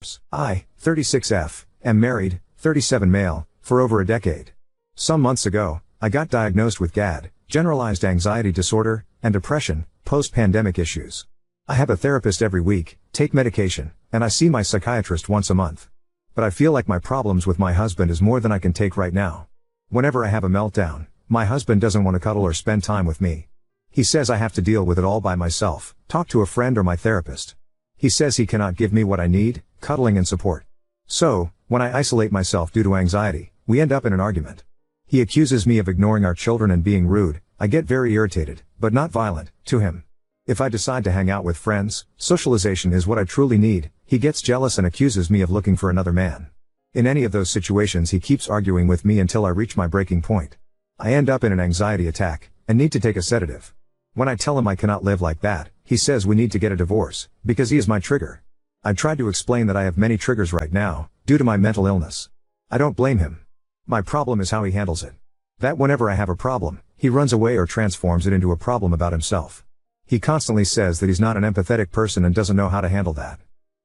relationships. I, 36F, am married, 37 male, for over a decade. Some months ago, I got diagnosed with GAD, generalized anxiety disorder, and depression, post-pandemic issues. I have a therapist every week, take medication, and I see my psychiatrist once a month. But I feel like my problems with my husband is more than I can take right now. Whenever I have a meltdown, my husband doesn't want to cuddle or spend time with me. He says I have to deal with it all by myself, talk to a friend or my therapist. He says he cannot give me what I need, cuddling and support. So, when I isolate myself due to anxiety, we end up in an argument. He accuses me of ignoring our children and being rude. I get very irritated, but not violent, to him. If I decide to hang out with friends, socialization is what I truly need. He gets jealous and accuses me of looking for another man. In any of those situations he keeps arguing with me until I reach my breaking point. I end up in an anxiety attack, and need to take a sedative. When I tell him I cannot live like that, he says we need to get a divorce, because he is my trigger. I tried to explain that I have many triggers right now, due to my mental illness. I don't blame him. My problem is how he handles it. That whenever I have a problem, he runs away or transforms it into a problem about himself. He constantly says that he's not an empathetic person and doesn't know how to handle that.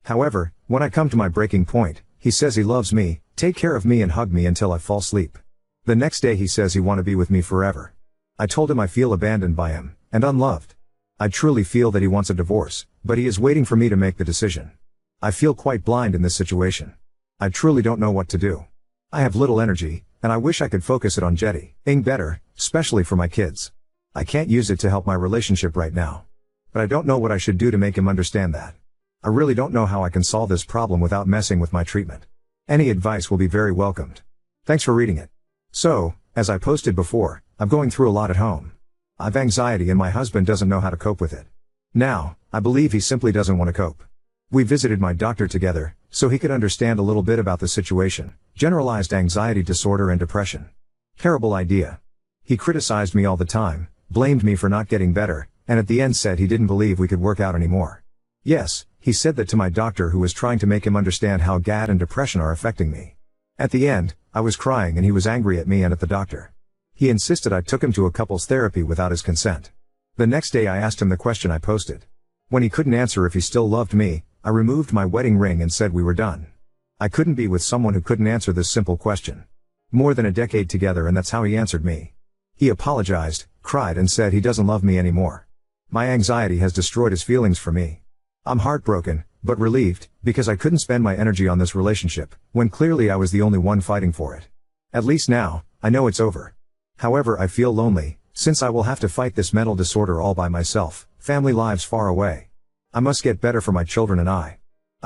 However, when I come to my breaking point, he says he loves me, take care of me and hug me until I fall asleep. The next day he says he want to be with me forever. I told him I feel abandoned by him, and unloved. I truly feel that he wants a divorce, but he is waiting for me to make the decision. I feel quite blind in this situation. I truly don't know what to do. I have little energy, and I wish I could focus it on getting better, especially for my kids. I can't use it to help my relationship right now. But I don't know what I should do to make him understand that. I really don't know how I can solve this problem without messing with my treatment. Any advice will be very welcomed. Thanks for reading it. So, as I posted before, I'm going through a lot at home. I've anxiety and my husband doesn't know how to cope with it. Now, I believe he simply doesn't want to cope. We visited my doctor together, so he could understand a little bit about the situation, generalized anxiety disorder and depression. Terrible idea. He criticized me all the time, blamed me for not getting better, and at the end said he didn't believe we could work out anymore. Yes, he said that to my doctor who was trying to make him understand how GAD and depression are affecting me. At the end, I was crying and he was angry at me and at the doctor. He insisted I took him to a couples therapy without his consent. The next day I asked him the question I posted. When he couldn't answer if he still loved me, I removed my wedding ring and said we were done. I couldn't be with someone who couldn't answer this simple question. More than a decade together and that's how he answered me. He apologized, cried and said he doesn't love me anymore. My anxiety has destroyed his feelings for me. I'm heartbroken, but relieved, because I couldn't spend my energy on this relationship, when clearly I was the only one fighting for it. At least now, I know it's over. However, I feel lonely, since I will have to fight this mental disorder all by myself, family lives far away. I must get better for my children and I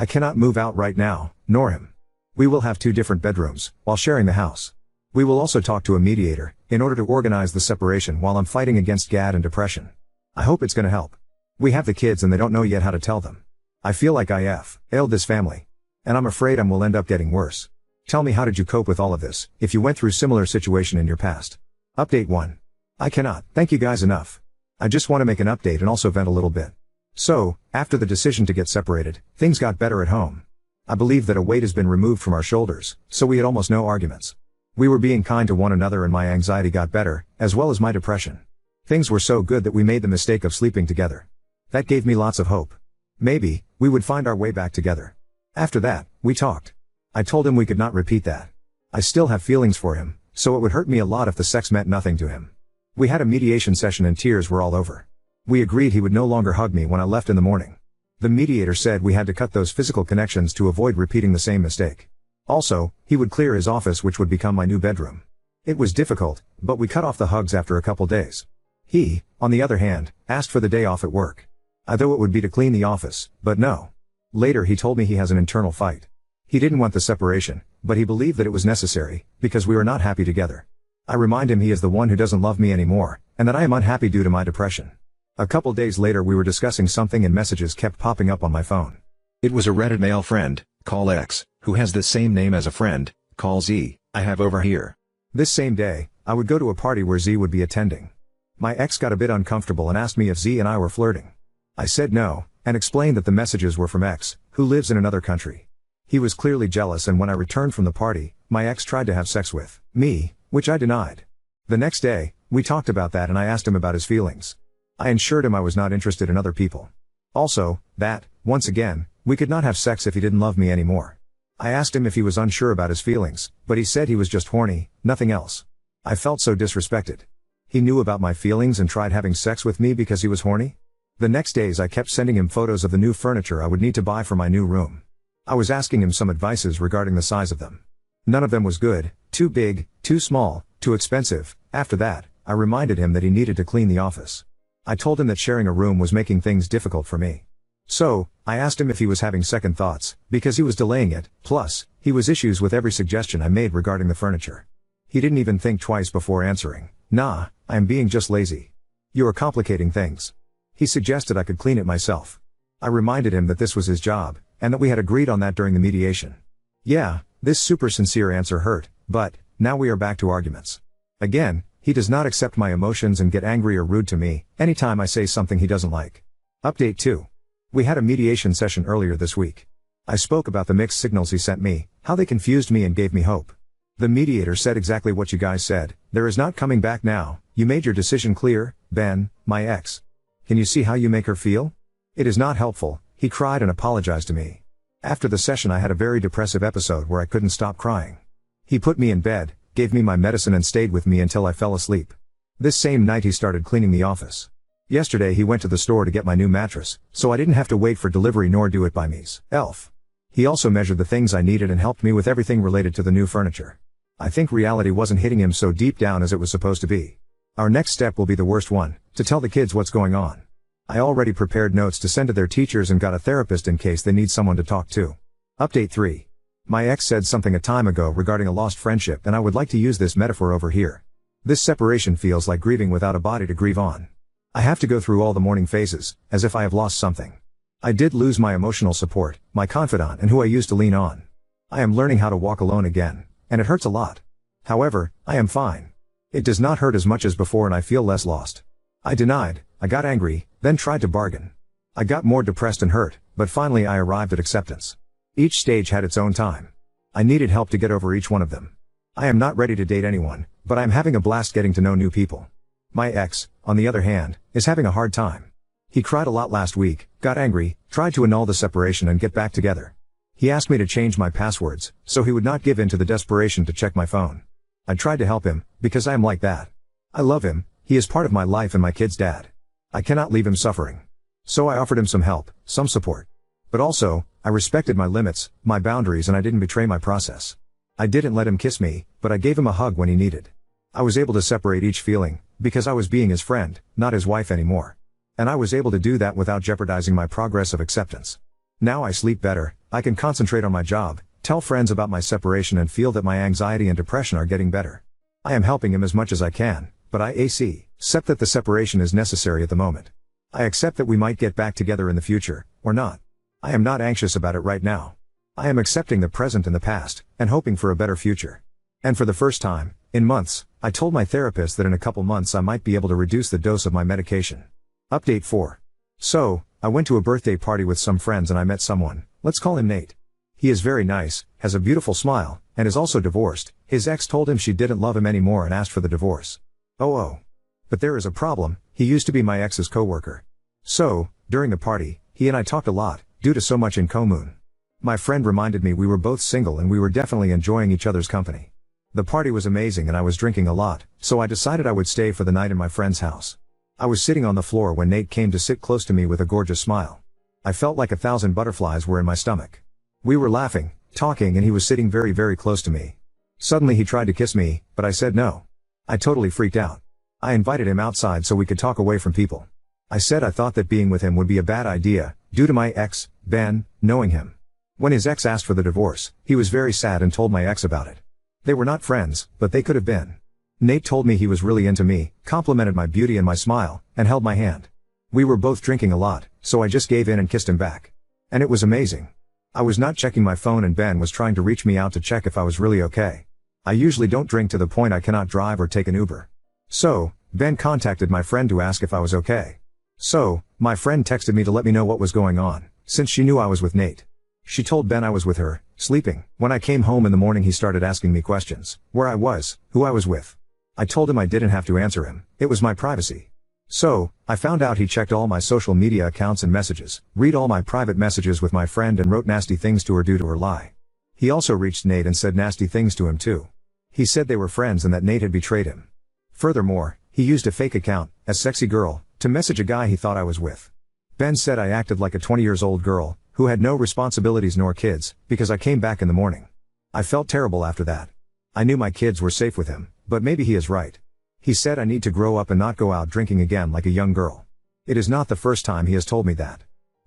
cannot move out right now, nor him. We will have 2 different bedrooms, while sharing the house. We will also talk to a mediator, in order to organize the separation while I'm fighting against GAD and depression. I hope it's gonna help. We have the kids and they don't know yet how to tell them. I feel like I failed this family. And I'm afraid I will end up getting worse. Tell me, how did you cope with all of this, if you went through similar situation in your past? Update 1. I cannot thank you guys enough. I just want to make an update and also vent a little bit. So, after the decision to get separated, things got better at home. I believe that a weight has been removed from our shoulders, so we had almost no arguments. We were being kind to one another and my anxiety got better, as well as my depression. Things were so good that we made the mistake of sleeping together. That gave me lots of hope. Maybe we would find our way back together. After that, we talked. I told him we could not repeat that. I still have feelings for him, so it would hurt me a lot if the sex meant nothing to him. We had a mediation session and tears were all over. We agreed he would no longer hug me when I left in the morning. The mediator said we had to cut those physical connections to avoid repeating the same mistake. Also, he would clear his office, which would become my new bedroom. It was difficult, but we cut off the hugs after a couple days. He, on the other hand, asked for the day off at work. I thought it would be to clean the office, but no. Later he told me he has an internal fight. He didn't want the separation, but he believed that it was necessary, because we were not happy together. I remind him he is the one who doesn't love me anymore, and that I am unhappy due to my depression. A couple days later we were discussing something and messages kept popping up on my phone. It was a Reddit male friend, call X, who has the same name as a friend, call Z, I have over here. This same day, I would go to a party where Z would be attending. My ex got a bit uncomfortable and asked me if Z and I were flirting. I said no, and explained that the messages were from X, who lives in another country. He was clearly jealous, and when I returned from the party, my ex tried to have sex with me, which I denied. The next day, we talked about that and I asked him about his feelings. I assured him I was not interested in other people. Also, that, once again, We could not have sex if he didn't love me anymore. I asked him if he was unsure about his feelings, but he said he was just horny, nothing else. I felt so disrespected. He knew about my feelings and tried having sex with me because he was horny? The next days I kept sending him photos of the new furniture I would need to buy for my new room. I was asking him some advices regarding the size of them. None of them was good, too big, too small, too expensive. After that, I reminded him that he needed to clean the office. I told him that sharing a room was making things difficult for me. So, I asked him if he was having second thoughts, because he was delaying it, plus, he was issues with every suggestion I made regarding the furniture. He didn't even think twice before answering. Nah, I am being just lazy. You are complicating things. He suggested I could clean it myself. I reminded him that this was his job, and that we had agreed on that during the mediation. Yeah, this super sincere answer hurt, but, now we are back to arguments. Again, he does not accept my emotions and get angry or rude to me, anytime I say something he doesn't like. Update 2. We had a mediation session earlier this week. I spoke about the mixed signals he sent me, how they confused me and gave me hope. The mediator said exactly what you guys said, there is not coming back now, you made your decision clear, Ben, my ex. Can you see how you make her feel? It is not helpful, he cried and apologized to me. After the session I had a very depressive episode where I couldn't stop crying. He put me in bed, gave me my medicine and stayed with me until I fell asleep. This same night he started cleaning the office. Yesterday he went to the store to get my new mattress, so I didn't have to wait for delivery nor do it by myself. He also measured the things I needed and helped me with everything related to the new furniture. I think reality wasn't hitting him so deep down as it was supposed to be. Our next step will be the worst one, to tell the kids what's going on. I already prepared notes to send to their teachers and got a therapist in case they need someone to talk to. Update 3. My ex said something a time ago regarding a lost friendship and I would like to use this metaphor over here. This separation feels like grieving without a body to grieve on. I have to go through all the mourning phases, as if I have lost something. I did lose my emotional support, my confidant and who I used to lean on. I am learning how to walk alone again, and it hurts a lot. However, I am fine. It does not hurt as much as before and I feel less lost. I denied, I got angry, then tried to bargain. I got more depressed and hurt, but finally I arrived at acceptance. Each stage had its own time. I needed help to get over each one of them. I am not ready to date anyone, but I am having a blast getting to know new people. My ex, on the other hand, is having a hard time. He cried a lot last week, got angry, tried to annul the separation and get back together. He asked me to change my passwords, so he would not give in to the desperation to check my phone. I tried to help him, because I am like that. I love him, he is part of my life and my kid's dad. I cannot leave him suffering. So I offered him some help, some support. But also, I respected my limits, my boundaries and I didn't betray my process. I didn't let him kiss me, but I gave him a hug when he needed. I was able to separate each feeling, because I was being his friend, not his wife anymore. And I was able to do that without jeopardizing my progress of acceptance. Now I sleep better, I can concentrate on my job, tell friends about my separation and feel that my anxiety and depression are getting better. I am helping him as much as I can, but I accept that the separation is necessary at the moment. I accept that we might get back together in the future, or not. I am not anxious about it right now. I am accepting the present and the past, and hoping for a better future. And for the first time, in months, I told my therapist that in a couple months I might be able to reduce the dose of my medication. Update 4. So, I went to a birthday party with some friends and I met someone, let's call him Nate. He is very nice, has a beautiful smile, and is also divorced. His ex told him she didn't love him anymore and asked for the divorce. Oh. But there is a problem, he used to be my ex's co-worker. So, during the party, he and I talked a lot, due to so much in common. My friend reminded me we were both single and we were definitely enjoying each other's company. The party was amazing and I was drinking a lot, so I decided I would stay for the night in my friend's house. I was sitting on the floor when Nate came to sit close to me with a gorgeous smile. I felt like 1,000 butterflies were in my stomach. We were laughing, talking and he was sitting very, very close to me. Suddenly he tried to kiss me, but I said no. I totally freaked out. I invited him outside so we could talk away from people. I said I thought that being with him would be a bad idea, due to my ex, Ben, knowing him. When his ex asked for the divorce, he was very sad and told my ex about it. They were not friends, but they could have been. Nate told me he was really into me, complimented my beauty and my smile, and held my hand. We were both drinking a lot, so I just gave in and kissed him back. And it was amazing. I was not checking my phone and Ben was trying to reach me out to check if I was really okay. I usually don't drink to the point I cannot drive or take an Uber. So, Ben contacted my friend to ask if I was okay. So, my friend texted me to let me know what was going on, since she knew I was with Nate. She told Ben I was with her, sleeping. When I came home in the morning he started asking me questions, where I was, who I was with. I told him I didn't have to answer him, it was my privacy. So, I found out he checked all my social media accounts and messages, read all my private messages with my friend and wrote nasty things to her due to her lie. He also reached Nate and said nasty things to him too. He said they were friends and that Nate had betrayed him. Furthermore, he used a fake account, as Sexy Girl, to message a guy he thought I was with. Ben said I acted like a 20-year-old girl, who had no responsibilities nor kids, because I came back in the morning. I felt terrible after that. I knew my kids were safe with him, but maybe he is right. He said I need to grow up and not go out drinking again like a young girl. It is not the first time he has told me that.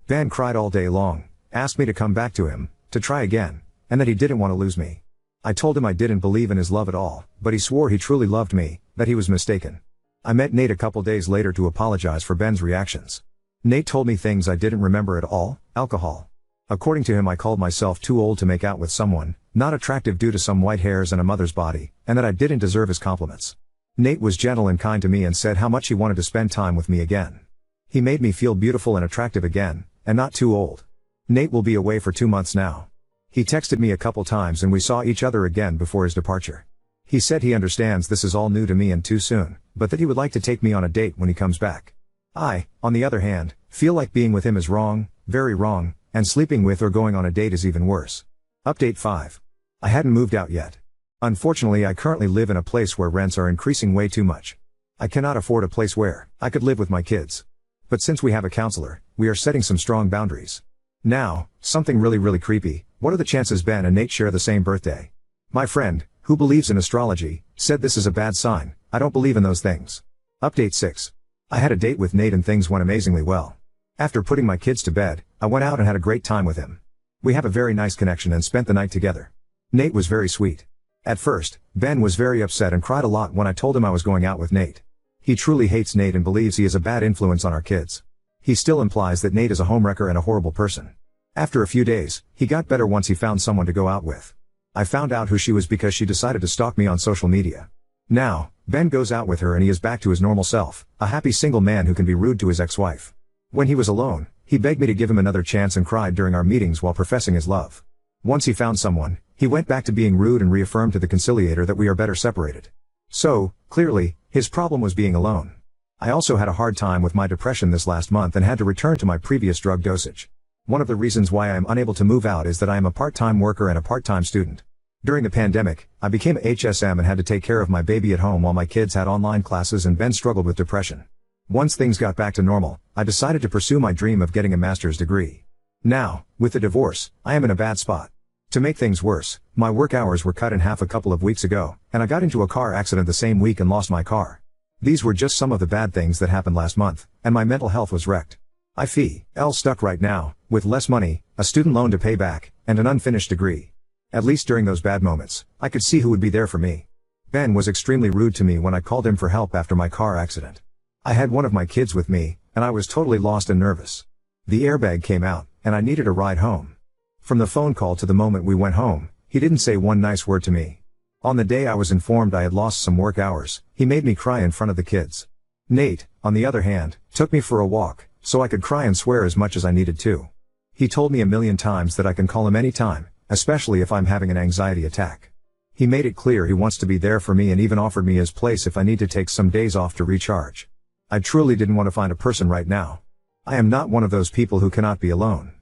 Ben cried all day long, asked me to come back to him, to try again, and that he didn't want to lose me. I told him I didn't believe in his love at all, but he swore he truly loved me, that he was mistaken. I met Nate a couple days later to apologize for Ben's reactions. Nate told me things I didn't remember at all. Alcohol. According to him, I called myself too old to make out with someone, not attractive due to some white hairs and a mother's body, and that I didn't deserve his compliments. Nate was gentle and kind to me and said how much he wanted to spend time with me again. He made me feel beautiful and attractive again, and not too old. Nate will be away for 2 months now. He texted me a couple times and we saw each other again before his departure. He said he understands this is all new to me and too soon, but that he would like to take me on a date when he comes back. I, on the other hand, feel like being with him is wrong, very wrong, and sleeping with or going on a date is even worse. Update 5. I hadn't moved out yet. Unfortunately, I currently live in a place where rents are increasing way too much. I cannot afford a place where I could live with my kids. But since we have a counselor, we are setting some strong boundaries. Now, something really creepy. What are the chances Ben and Nate share the same birthday? My friend, who believes in astrology, said this is a bad sign. I don't believe in those things. Update 6. I had a date with Nate and things went amazingly well. After putting my kids to bed, I went out and had a great time with him. We have a very nice connection and spent the night together. Nate was very sweet. At first, Ben was very upset and cried a lot when I told him I was going out with Nate. He truly hates Nate and believes he is a bad influence on our kids. He still implies that Nate is a homewrecker and a horrible person. After a few days, he got better once he found someone to go out with. I found out who she was because she decided to stalk me on social media. Now, Ben goes out with her and he is back to his normal self, a happy single man who can be rude to his ex-wife. When he was alone, he begged me to give him another chance and cried during our meetings while professing his love. Once he found someone, he went back to being rude and reaffirmed to the conciliator that we are better separated. So, clearly, his problem was being alone. I also had a hard time with my depression this last month and had to return to my previous drug dosage. One of the reasons why I am unable to move out is that I am a part-time worker and a part-time student. During the pandemic, I became a HSM and had to take care of my baby at home while my kids had online classes and Ben struggled with depression. Once things got back to normal, I decided to pursue my dream of getting a master's degree. Now, with the divorce, I am in a bad spot. To make things worse, my work hours were cut in half a couple of weeks ago, and I got into a car accident the same week and lost my car. These were just some of the bad things that happened last month, and my mental health was wrecked. I feel stuck right now, with less money, a student loan to pay back, and an unfinished degree. At least during those bad moments, I could see who would be there for me. Ben was extremely rude to me when I called him for help after my car accident. I had one of my kids with me, and I was totally lost and nervous. The airbag came out, and I needed a ride home. From the phone call to the moment we went home, he didn't say one nice word to me. On the day I was informed I had lost some work hours, he made me cry in front of the kids. Nate, on the other hand, took me for a walk, so I could cry and swear as much as I needed to. He told me a million times that I can call him anytime, especially if I'm having an anxiety attack. He made it clear he wants to be there for me and even offered me his place if I need to take some days off to recharge. I truly didn't want to find a person right now. I am not one of those people who cannot be alone.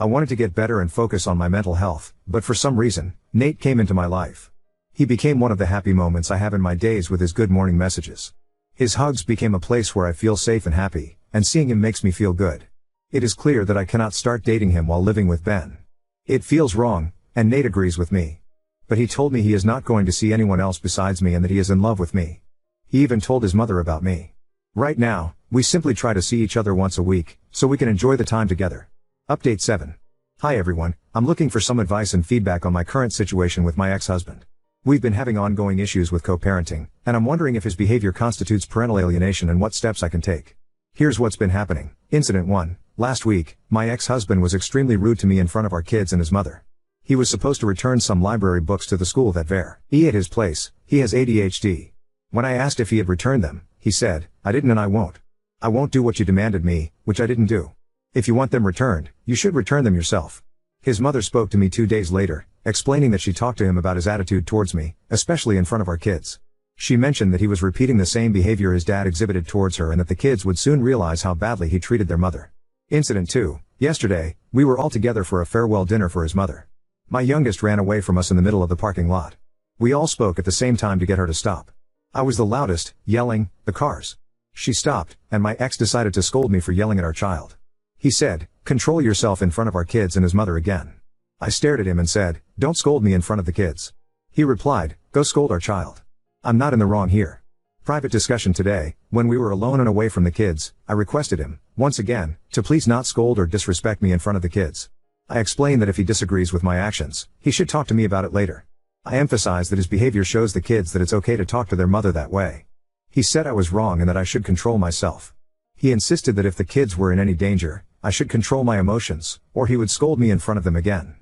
I wanted to get better and focus on my mental health, but for some reason, Nate came into my life. He became one of the happy moments I have in my days with his good morning messages. His hugs became a place where I feel safe and happy, and seeing him makes me feel good. It is clear that I cannot start dating him while living with Ben. It feels wrong, and Nate agrees with me. But he told me he is not going to see anyone else besides me and that he is in love with me. He even told his mother about me. Right now, we simply try to see each other once a week, so we can enjoy the time together. Update 7. Hi everyone, I'm looking for some advice and feedback on my current situation with my ex-husband. We've been having ongoing issues with co-parenting, and I'm wondering if his behavior constitutes parental alienation and what steps I can take. Here's what's been happening. Incident 1. Last week, my ex-husband was extremely rude to me in front of our kids and his mother. He was supposed to return some library books to the school that were at his place. He has ADHD. When I asked if he had returned them, he said, I didn't and I won't. I won't do what you demanded me, which I didn't do. If you want them returned, you should return them yourself. His mother spoke to me 2 days later, explaining that she talked to him about his attitude towards me, especially in front of our kids. She mentioned that he was repeating the same behavior his dad exhibited towards her and that the kids would soon realize how badly he treated their mother. Incident 2. Yesterday, we were all together for a farewell dinner for his mother. My youngest ran away from us in the middle of the parking lot. We all spoke at the same time to get her to stop. I was the loudest, yelling, "The cars." She stopped, and my ex decided to scold me for yelling at our child. He said, "Control yourself in front of our kids and his mother again." I stared at him and said, "Don't scold me in front of the kids." He replied, "Go scold our child. I'm not in the wrong here." Private discussion today, when we were alone and away from the kids, I requested him, once again, to please not scold or disrespect me in front of the kids. I explained that if he disagrees with my actions, he should talk to me about it later. I emphasized that his behavior shows the kids that it's okay to talk to their mother that way. He said I was wrong and that I should control myself. He insisted that if the kids were in any danger, I should control my emotions, or he would scold me in front of them again.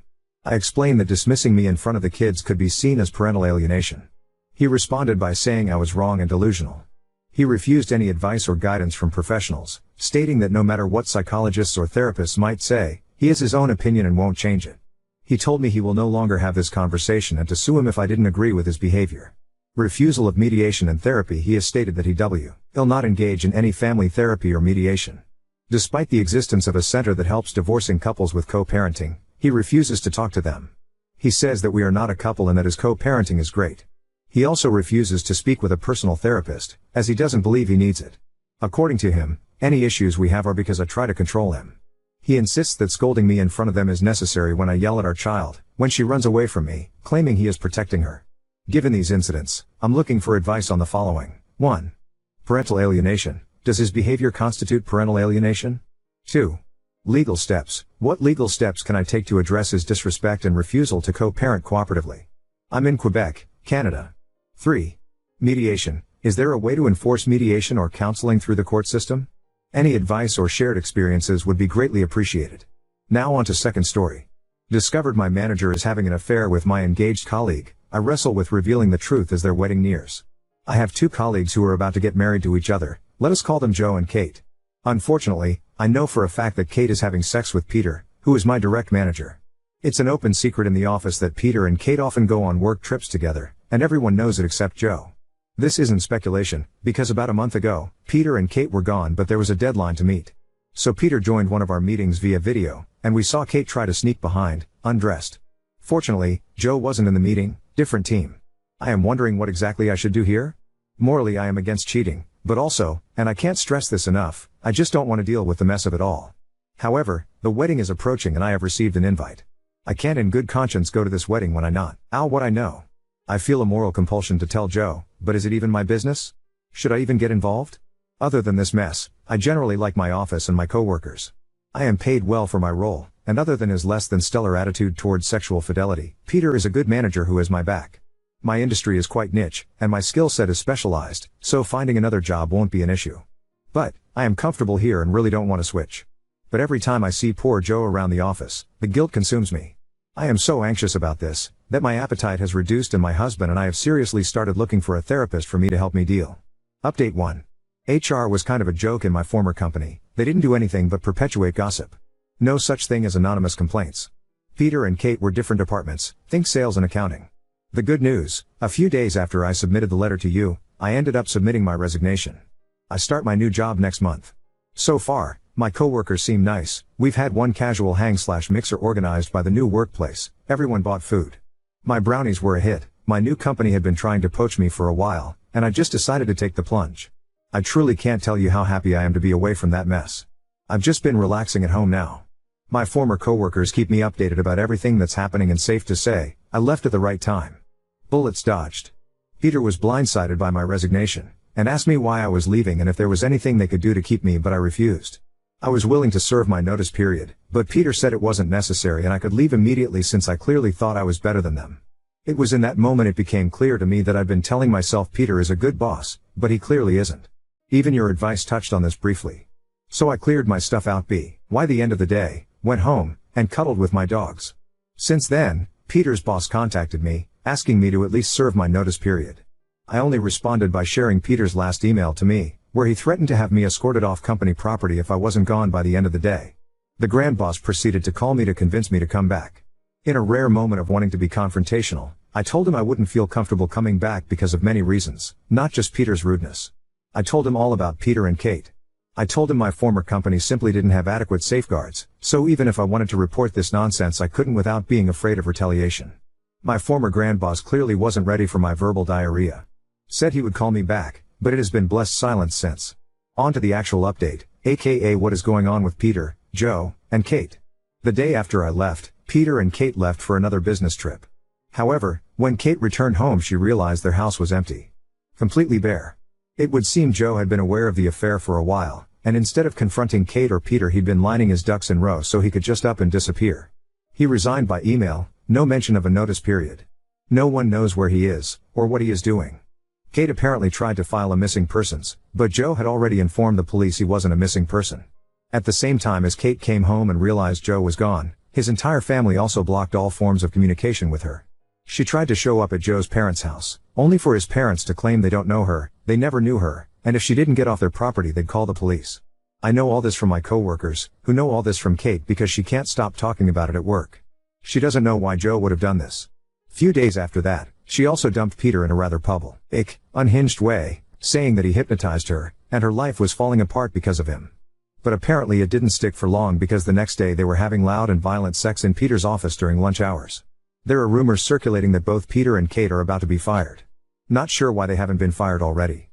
I explained that dismissing me in front of the kids could be seen as parental alienation. He responded by saying I was wrong and delusional. He refused any advice or guidance from professionals, stating that no matter what psychologists or therapists might say, he has his own opinion and won't change it. He told me he will no longer have this conversation and to sue him if I didn't agree with his behavior. Refusal of mediation and therapy. He has stated that he will not engage in any family therapy or mediation. Despite the existence of a center that helps divorcing couples with co-parenting, he refuses to talk to them. He says that we are not a couple and that his co-parenting is great. He also refuses to speak with a personal therapist, as he doesn't believe he needs it. According to him, any issues we have are because I try to control him. He insists that scolding me in front of them is necessary when I yell at our child, when she runs away from me, claiming he is protecting her. Given these incidents, I'm looking for advice on the following. 1. Parental alienation. Does his behavior constitute parental alienation? 2. Legal steps. What legal steps can I take to address his disrespect and refusal to co-parent cooperatively? I'm in Quebec, Canada. 3. Mediation. Is there a way to enforce mediation or counseling through the court system? Any advice or shared experiences would be greatly appreciated. Now on to second story. Discovered my manager is having an affair with my engaged colleague. I wrestle with revealing the truth as their wedding nears. I have 2 colleagues who are about to get married to each other. Let us call them Joe and Kate. Unfortunately, I know for a fact that Kate is having sex with Peter, who is my direct manager. It's an open secret in the office that Peter and Kate often go on work trips together, and everyone knows it except Joe. This isn't speculation, because about a month ago, Peter and Kate were gone but there was a deadline to meet. So Peter joined one of our meetings via video, and we saw Kate try to sneak behind, undressed. Fortunately, Joe wasn't in the meeting, different team. I am wondering what exactly I should do here? Morally I am against cheating, but also, and I can't stress this enough, I just don't want to deal with the mess of it all. However, the wedding is approaching and I have received an invite. I can't in good conscience go to this wedding when I not what I know. I feel a moral compulsion to tell Joe, but is it even my business? Should I even get involved? Other than this mess, I generally like my office and my coworkers. I am paid well for my role, and other than his less than stellar attitude towards sexual fidelity, Peter is a good manager who has my back. My industry is quite niche, and my skill set is specialized, so finding another job won't be an issue. But, I am comfortable here and really don't want to switch. But every time I see poor Joe around the office, the guilt consumes me. I am so anxious about this, that my appetite has reduced and my husband and I have seriously started looking for a therapist for me to help me deal. Update 1. HR was kind of a joke in my former company. They didn't do anything but perpetuate gossip. No such thing as anonymous complaints. Peter and Kate were different departments, think sales and accounting. The good news, a few days after I submitted the letter to you, I ended up submitting my resignation. I start my new job next month. So far, my coworkers seem nice. We've had one casual hang/mixer organized by the new workplace. Everyone bought food. My brownies were a hit. My new company had been trying to poach me for a while, and I just decided to take the plunge. I truly can't tell you how happy I am to be away from that mess. I've just been relaxing at home now. My former coworkers keep me updated about everything that's happening and safe to say, I left at the right time. Bullets dodged. Peter was blindsided by my resignation, and asked me why I was leaving and if there was anything they could do to keep me, but I refused. I was willing to serve my notice period, but Peter said it wasn't necessary and I could leave immediately since I clearly thought I was better than them. It was in that moment it became clear to me that I'd been telling myself Peter is a good boss, but he clearly isn't. Even your advice touched on this briefly. So I cleared my stuff out by the end of the day, went home, and cuddled with my dogs. Since then, Peter's boss contacted me, asking me to at least serve my notice period. I only responded by sharing Peter's last email to me, where he threatened to have me escorted off company property if I wasn't gone by the end of the day. The grand boss proceeded to call me to convince me to come back. In a rare moment of wanting to be confrontational, I told him I wouldn't feel comfortable coming back because of many reasons, not just Peter's rudeness. I told him all about Peter and Kate. I told him my former company simply didn't have adequate safeguards, so even if I wanted to report this nonsense I couldn't without being afraid of retaliation. My former grand boss clearly wasn't ready for my verbal diarrhea. Said he would call me back, but it has been blessed silence since. On to the actual update, aka what is going on with Peter, Joe, and Kate. The day after I left, Peter and Kate left for another business trip. However, when Kate returned home she realized their house was empty. Completely bare. It would seem Joe had been aware of the affair for a while, and instead of confronting Kate or Peter he'd been lining his ducks in row so he could just up and disappear. He resigned by email, no mention of a notice period. No one knows where he is, or what he is doing. Kate apparently tried to file a missing persons, but Joe had already informed the police he wasn't a missing person. At the same time as Kate came home and realized Joe was gone, his entire family also blocked all forms of communication with her. She tried to show up at Joe's parents' house, only for his parents to claim they don't know her, they never knew her, and if she didn't get off their property they'd call the police. I know all this from my coworkers, who know all this from Kate because she can't stop talking about it at work. She doesn't know why Joe would have done this. Few days after that, she also dumped Peter in a rather public, unhinged way, saying that he hypnotized her, and her life was falling apart because of him. But apparently it didn't stick for long because the next day they were having loud and violent sex in Peter's office during lunch hours. There are rumors circulating that both Peter and Kate are about to be fired. Not sure why they haven't been fired already.